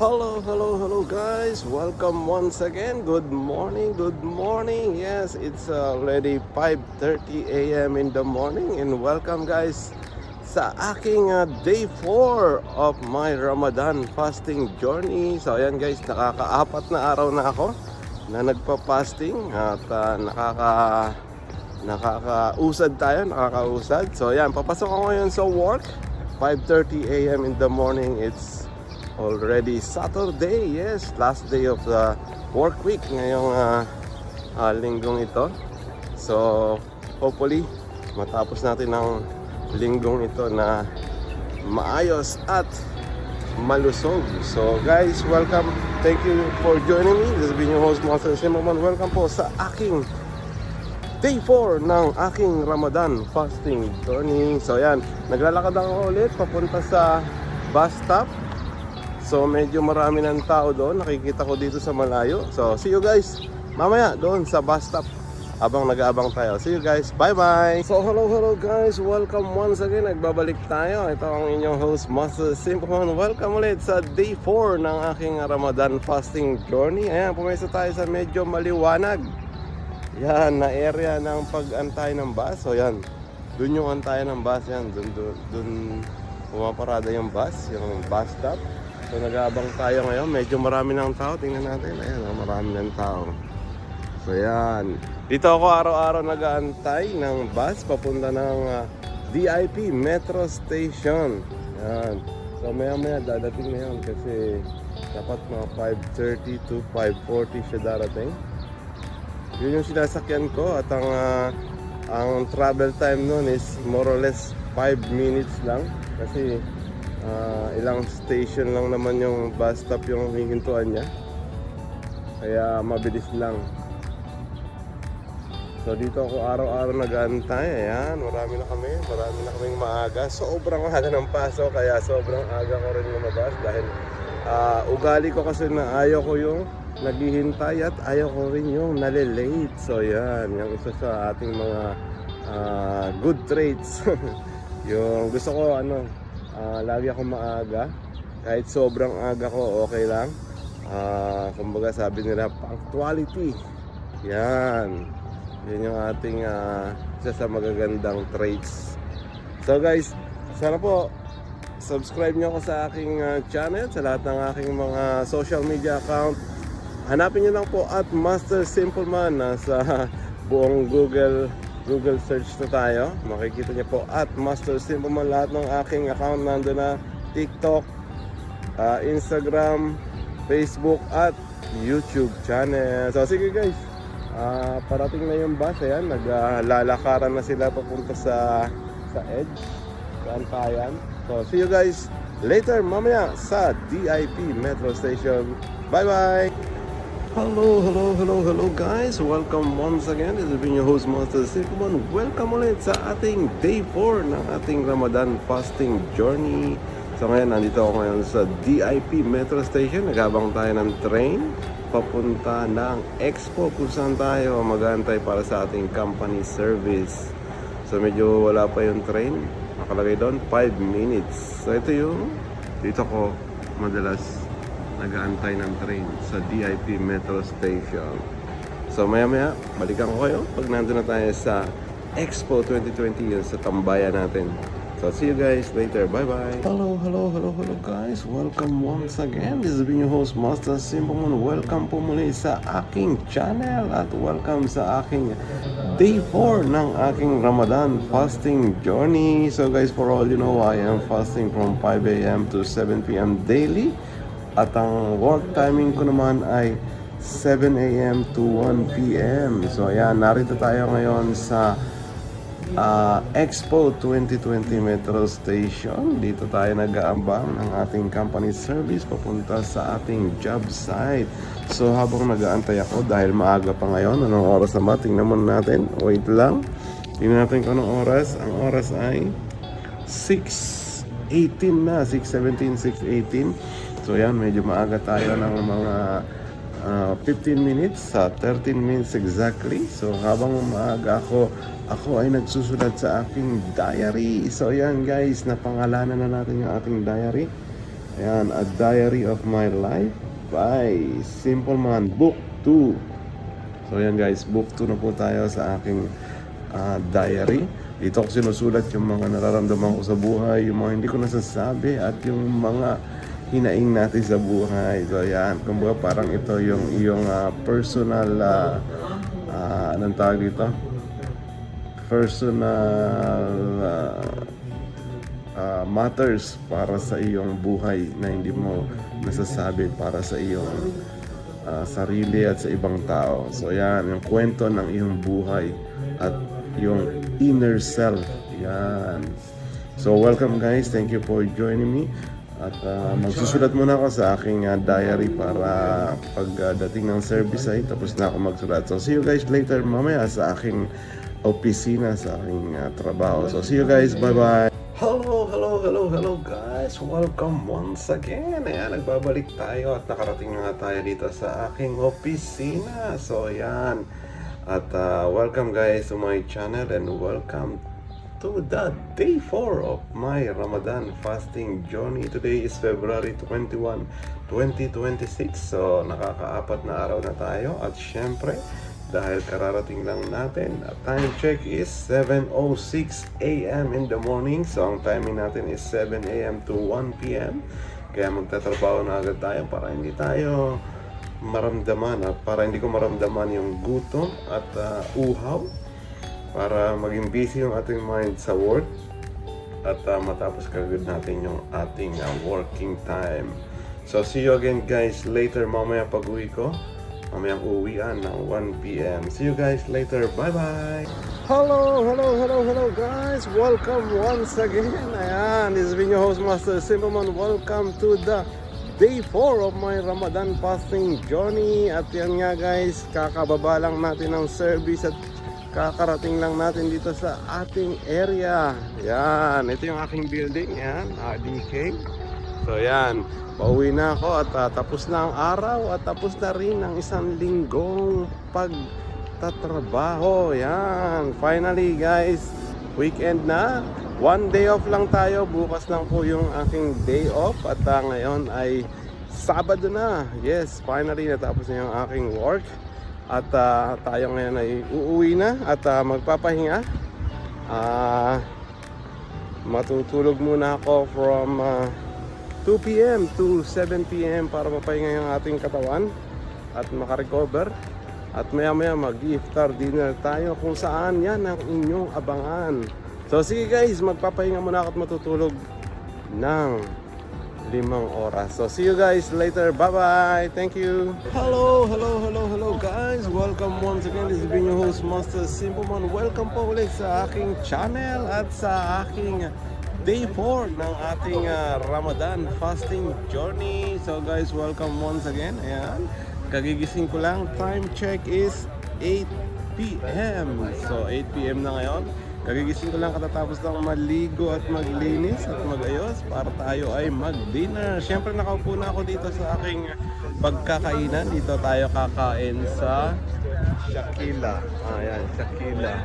Hello guys. Welcome once again. Good morning. Yes, it's already 5:30 a.m. in the morning and welcome guys sa aking day 4 of my Ramadan fasting journey. So ayan guys, nakakaapat na araw na ako na nagpa-fasting at nakakausad. So ayan, papasok ako ngayon sa work. 5:30 a.m. in the morning. It's already Saturday, yes, last day of the work week ngayong linggong ito. So hopefully matapos natin ang linggong ito na maayos at malusog. So guys, welcome, thank you for joining me. This has been your host Master Simon. Welcome po sa aking day 4 ng aking Ramadan fasting journey. So yan, naglalakad ako ulit papunta sa bus stop. So medyo marami ng tao doon, nakikita ko dito sa malayo. So see you guys mamaya doon sa bus stop habang nag-aabang tayo. See you guys, bye bye. So hello guys, welcome once again. Nagbabalik tayo. Ito ang inyong host Master Simon. Welcome ulit sa day 4 ng aking Ramadan fasting journey. Ayan, pumesa tayo sa medyo maliwanag, yan, na area ng pag-antay ng bus. So yan, doon yung antayan ng bus. Yan, doon pumaparada yung bus, yung bus stop. So nag-aabang tayo ngayon, medyo marami ng tao. Tingnan natin, ayan, marami ng tao. So yan, dito ako araw-araw nag-aantay ng bus papunta ng DIP Metro Station. Yan, so maya dadating na yun kasi dapat mga 5:30 to 5:40 siya darating. Yun yung sinasakyan ko at ang travel time nun is more or less 5 minutes lang kasi ilang station lang naman yung bus stop yung hihintuan niya, kaya mabilis lang. So dito ako araw-araw nag-aantay. Ayan, marami na kaming maaga. Sobrang aga ng pasok, kaya sobrang aga ko rin lumabas dahil ugali ko kasi na ayaw ko yung naghihintay at ayaw ko rin yung nalilate. So yan, yung isa sa ating mga good traits. Yung gusto ko lagi ako maaga, kahit sobrang aga ko okay lang. Kumbaga sabi nila punctuality. Yan yung ating isa sa magagandang traits. So guys, sana po subscribe nyo ako sa aking channel, sa lahat ng aking mga social media account. Hanapin nyo lang po at Master Simpleman. Sa buong Google search na tayo, makikita niyo po at Master Simpleman. Lahat ng aking account nandun na, TikTok, Instagram, Facebook at YouTube channel. So sige guys, parating na yung bus. Ayan, naglalakaran na sila papunta sa edge, sa antayan. So see you guys later mamaya sa DIP Metro Station. Bye bye. Hello guys, welcome once again. This has been your host Master Simon. Welcome ulit sa ating day 4 ng ating Ramadan fasting journey. So ngayon, nandito ako ngayon sa DIP Metro Station. Naghabang tayo ng train papunta ng Expo kung saan tayo mag-aantay para sa ating company service. So medyo wala pa yung train, nakalagay doon 5 minutes. So dito ko madalas nag-aantay ng train sa DIP Metro Station. So maya balikan ko kayo pag nandun na tayo sa Expo 2020, yun sa tambayan natin. So see you guys later, bye bye. Hello guys, welcome once again. This has been your host Master Simon. Welcome po muli sa aking channel at welcome sa aking day 4 ng aking Ramadan fasting journey. So guys, for all you know, I am fasting from 5 a.m. to 7 p.m. daily. At ang work timing ko naman ay 7 a.m. to 1 p.m. So ayan, narito tayo ngayon sa Expo 2020 Metro Station. Dito tayo nag-aabang ng ating company service papunta sa ating job site. So habang nag-aantay ako, dahil maaga pa ngayon, anong oras na ba? Tingnan muna natin. Wait lang, tingnan natin kung anong oras. Ang oras ay 6:18 na, 6:17, 6:18. So yan, medyo maaga tayo ng mga 15 minutes, 13 minutes exactly. So habang maaga ako ay nagsusulat sa aking diary. So yan guys, napangalanan na natin yung ating diary. Ayan, A Diary of My Life by Simple Man, Book 2. So ayan guys, Book 2 na po tayo sa aking diary. Dito ko sinusulat yung mga nararamdaman ko sa buhay, yung mga hindi ko nasasabi, at yung mga hinaing natin sa buhay. So ayan, kumbaga parang ito yung iyong personal, anong tawag dito? Personal matters para sa iyong buhay na hindi mo nasasabi para sa iyong sarili at sa ibang tao. So yan, yung kwento ng iyong buhay at yung inner self. Yan. So welcome guys, thank you for joining me. At magsusulat muna ako sa aking diary para pagdating ng service ay tapos na ako magsulat. So see you guys later mamaya sa aking opisina, sa aking trabaho. So see you guys, bye bye. Hello guys! Welcome once again! Ayan, nagbabalik tayo at nakarating nga tayo dito sa aking opisina. So ayan, at welcome guys to my channel and welcome to the day 4 of my Ramadan fasting journey. Today is February 21, 2026. So nakakaapat na araw na tayo at syempre dahil kararating lang natin, time check is 7:06 AM in the morning. So ang timing natin is 7 AM to 1 PM. Kaya magtatrabaho na agad tayo para hindi tayo maramdaman at para hindi ko maramdaman yung gutom at uhaw, para maging busy yung ating mind sa work at matapos kagad natin yung ating working time. So see you again guys later mamaya pag uwi ko. Mamayang uwian ng 1 PM. See you guys later. Bye-bye! Hello guys! Welcome once again. Ayan, this is your host Master Simpleman. Welcome to the day 4 of my Ramadan fasting journey. At yan nga guys, kakababa lang natin ng service at kakarating lang natin dito sa ating area. Yan, ito yung aking building. Yan, DK. So yan, pauwi na ako at tapos na ang araw at tapos na rin ang isang linggong pagtatrabaho. Yan, finally guys, weekend na. One day off lang tayo, bukas lang po yung aking day off at ngayon ay Sabado na. Yes, finally natapos na yung aking work at tayo ngayon ay uuwi na at magpapahinga. Matutulog muna ako from 2 PM to 7 PM para mapahinga yung ating katawan at makarecover. At maya maya mag-iftar dinner tayo kung saan yan ang inyong abangan. So sige guys, magpapahinga muna ako at matutulog ng 5 oras. So see you guys later. Bye bye. Thank you. Hello guys. Welcome once again. This is being your host Master Simpleman. Welcome po ulit sa aking channel at sa aking day 4 ng ating Ramadan fasting journey. So guys, welcome once again. Ayan, kagigising ko lang. Time check is 8 PM. So 8 PM na ngayon. Kagigising ko lang katatapos lang maligo at maglinis at magayos para tayo ay mag-dinner. Siyempre nakaupo na ako dito sa aking pagkakainan. Dito tayo kakain sa Shakila. Ayan, Shakila.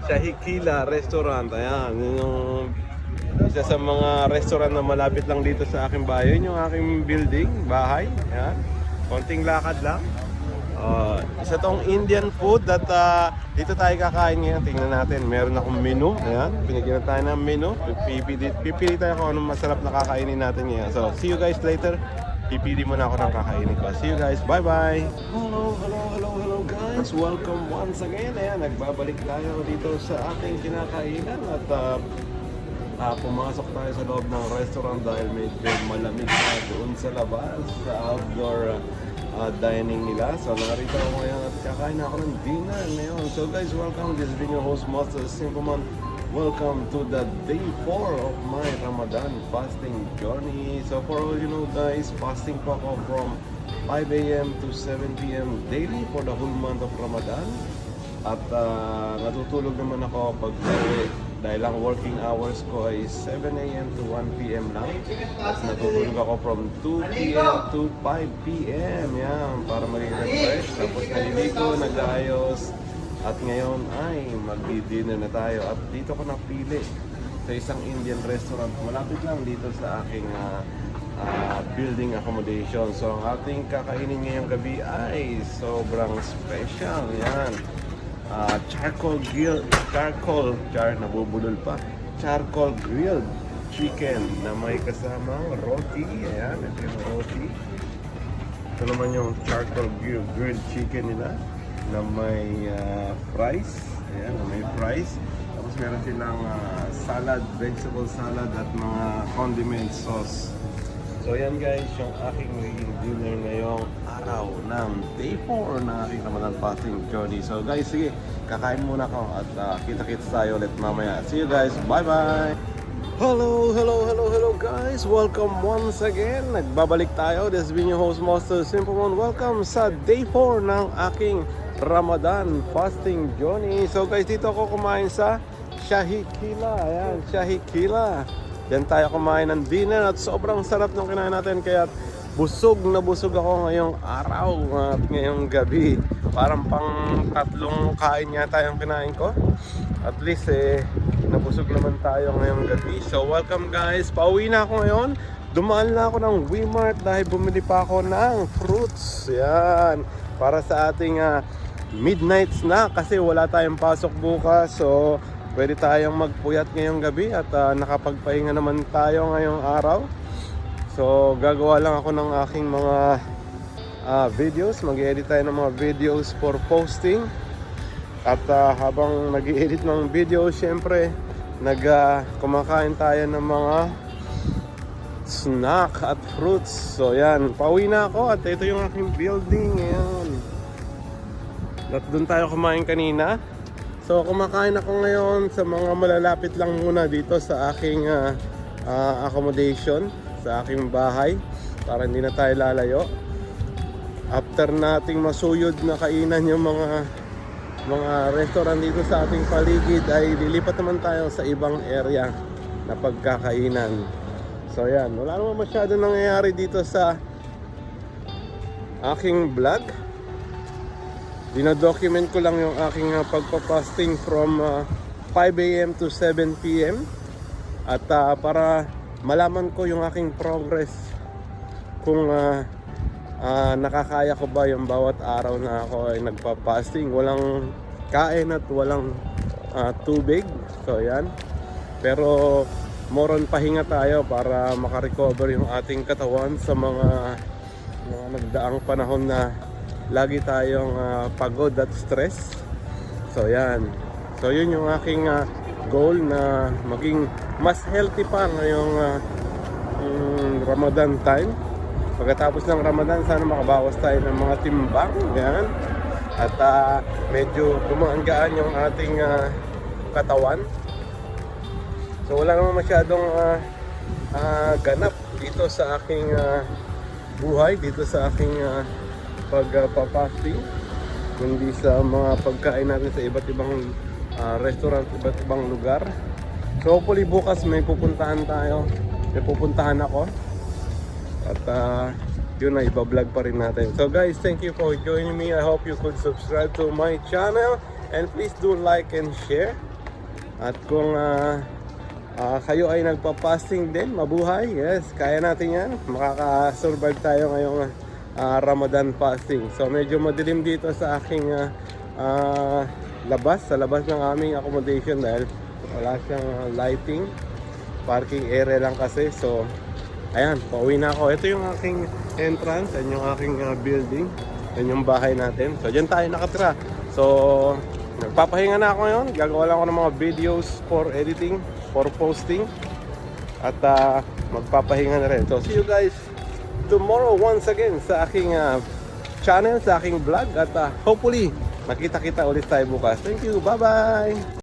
Shahikila Restaurant. Ayan, yung isa sa mga restaurant na malapit lang dito sa aking bahay. Yun yung aking building, bahay. Ayan, konting lakad lang. Isa tong Indian food that dito tayo kakain ngayon. Tingnan natin, meron akong menu. Ayan, pinigyan tayo ng menu. Pipili tayo kung anong masarap na kakainin natin ngayon. So, see you guys later. Pipili muna ako ng kakainin ko. See you guys, bye bye. Hello guys, welcome once again. Ayan, nagbabalik tayo dito sa ating kinakainan at pumasok tayo sa loob ng restaurant dahil medyo malamig na doon sa labas sa outdoor dining nila. So narito ako ngayon at kakain ako ng dinner ngayon. So guys, welcome. This is being your host Master Simpleman. Welcome to the day 4 of my Ramadan fasting journey. So for all you know guys, fasting po ako from 5 AM to 7 PM daily for the whole month of Ramadan. At natutulog naman ako pag dahil ang working hours ko ay 7 AM to 1 PM lang. At natutulog ako from 2 PM to 5 PM. Yan, para maging refresh. Tapos naliligo, nag-ayos. At ngayon ay magdi-dinner na tayo. At dito ko napili sa isang Indian restaurant malapit lang dito sa aking building accommodation. So ang ating kakainin ngayong gabi ay sobrang special. Yan. Charcoal grilled chicken na may kasamang roti. Ayan, ito yung roti. Ito naman yung charcoal grilled chicken nila na may fries. Ayan, na may fries. Tapos meron silang salad, vegetable salad at mga condiment sauce. So yan guys, yung aking magiging dinner ngayong araw ng day 4 na aking Ramadan fasting journey. So guys, sige, kakain muna ako at kita-kits tayo ulit mamaya. See you guys, bye-bye! Hello guys! Welcome once again. Nagbabalik tayo. This is your host, Master Simple One. Welcome sa day 4 ng aking Ramadan fasting journey. So guys, dito ako kumain sa Shahi Kila. Ayan, Shahi Kila. Yan tayo kumain ng dinner at sobrang sarap ng kinain natin. Kaya busog na busog ako ngayong araw at ngayong gabi. Parang pang tatlong kain yata yung kinain ko. At least nabusog naman tayo ngayong gabi. So welcome guys. Pauwi na ako ngayon. Dumaan na ako ng Wmart dahil bumili pa ako ng fruits. Yan. Para sa ating midnight snack kasi wala tayong pasok bukas. So pwede tayong magpuyat ngayong gabi at nakapagpahinga naman tayo ngayong araw. So gagawa lang ako ng aking mga videos. Mag-edit tayo ng mga videos for posting. At habang nag-edit ng video, syempre kumakain tayo ng mga snack at fruits. So yan, pauwi na ako at ito yung aking building. Ayan. At doon tayo kumain kanina. So kumakain ako ngayon sa mga malalapit lang muna dito sa aking accommodation, sa aking bahay, para hindi na tayo lalayo. After nating masuyod na kainan yung mga restaurant dito sa ating paligid, ay lilipat naman tayo sa ibang area na pagkakainan. So yan, wala naman masyado nangyayari dito sa aking vlog. Dino-document ko lang yung aking pagpa-fasting from 5 AM to 7 PM at para malaman ko yung aking progress kung nakakaya ko ba yung bawat araw na ako ay nagpa-fasting. Walang kain at walang tubig. So yan. Pero more on pahinga tayo para makarecover yung ating katawan sa mga nagdaang panahon na lagi tayong pagod at stress. So yan. So yun yung aking goal na maging mas healthy pa ngayong Ramadan time. Pagkatapos ng Ramadan, sana makabawas tayo ng mga timbang. Yan. At medyo gumaan-gaan yung ating katawan. So wala naman masyadong ganap dito sa aking buhay, dito sa aking pagpa-fasting, kundi sa mga pagkain natin sa iba't ibang restaurant, iba't ibang lugar. So hopefully bukas may pupuntahan tayo, may pupuntahan ako at yun na, iba-vlog pa rin natin. So guys, thank you for joining me. I hope you could subscribe to my channel and please do like and share. At kung kayo ay nagpa-fasting din, mabuhay, yes, kaya natin yan. Makaka-survive tayo ngayong Ramadan fasting. So medyo madilim dito sa aking sa labas ng aming accommodation dahil wala siyang lighting. Parking area lang kasi. So ayan, pauwi na ako. Ito yung aking entrance, yan yung aking building, yan yung bahay natin. So dyan tayo nakatira. So nagpapahinga na ako ngayon. Gagawa lang ako ng mga videos for editing, for posting, at magpapahinga na rin. So see you guys tomorrow once again sa aking channel, sa aking vlog, at hopefully makita-kita ulit tayo bukas. Thank you, bye bye.